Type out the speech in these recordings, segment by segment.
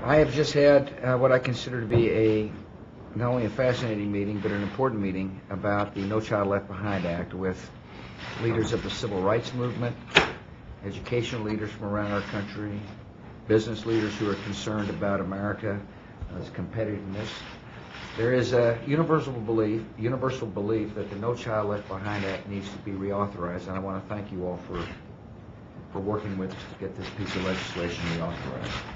I have just had what I consider to be not only a fascinating meeting, but an important meeting about the No Child Left Behind Act with leaders of the civil rights movement, educational leaders from around our country, business leaders who are concerned about America's competitiveness. There is a universal belief that the No Child Left Behind Act needs to be reauthorized, and I want to thank you all for working with us to get this piece of legislation reauthorized.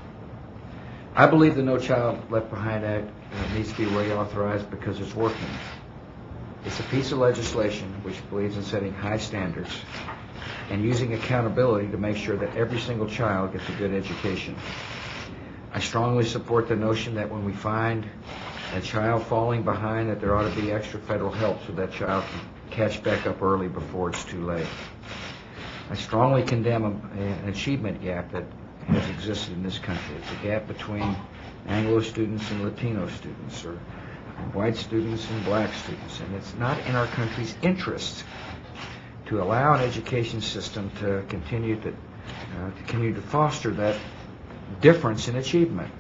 I believe the No Child Left Behind Act needs to be reauthorized because it's working. It's a piece of legislation which believes in setting high standards and using accountability to make sure that every single child gets a good education. I strongly support the notion that when we find a child falling behind, that there ought to be extra federal help so that child can catch back up early before it's too late. I strongly condemn an achievement gap that has existed in this country. It's a gap between Anglo students and Latino students, or white students and black students, and it's not in our country's interest to allow an education system to continue to foster that difference in achievement.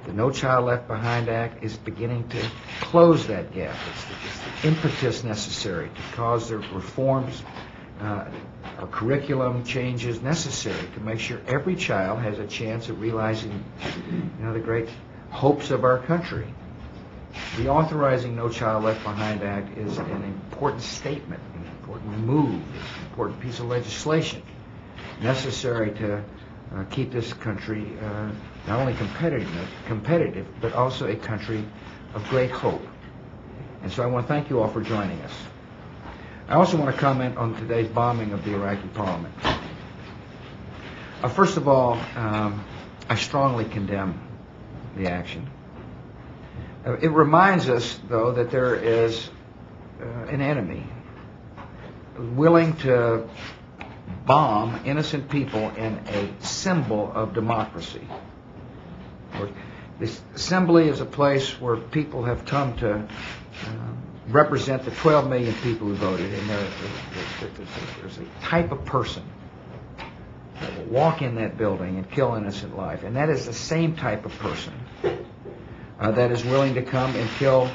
The No Child Left Behind Act is beginning to close that gap. It's the impetus necessary to cause the reforms or curriculum changes necessary to make sure every child has a chance of realizing, the great hopes of our country. Reauthorizing No Child Left Behind Act is an important statement, an important move, an important piece of legislation necessary to keep this country not only competitive, but also a country of great hope. And so I want to thank you all for joining us. I also want to comment on today's bombing of the Iraqi parliament. First of all, I strongly condemn the action. It reminds us, though, that there is an enemy willing to bomb innocent people in a symbol of democracy. This assembly is a place where people have come to represent the 12 million people who voted, and there's a type of person that will walk in that building and kill innocent life, and that is the same type of person that is willing to come and kill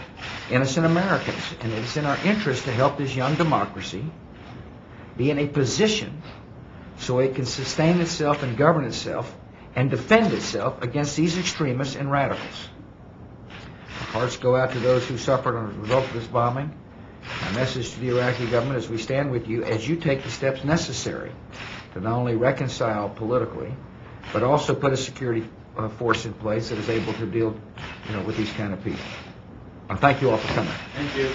innocent Americans. And it's in our interest to help this young democracy be in a position so it can sustain itself and govern itself and defend itself against these extremists and radicals. Our hearts go out to those who suffered as a result of this bombing. My message to the Iraqi government is we stand with you as you take the steps necessary to not only reconcile politically, but also put a security force in place that is able to deal with these kind of people. Thank you all for coming. Thank you.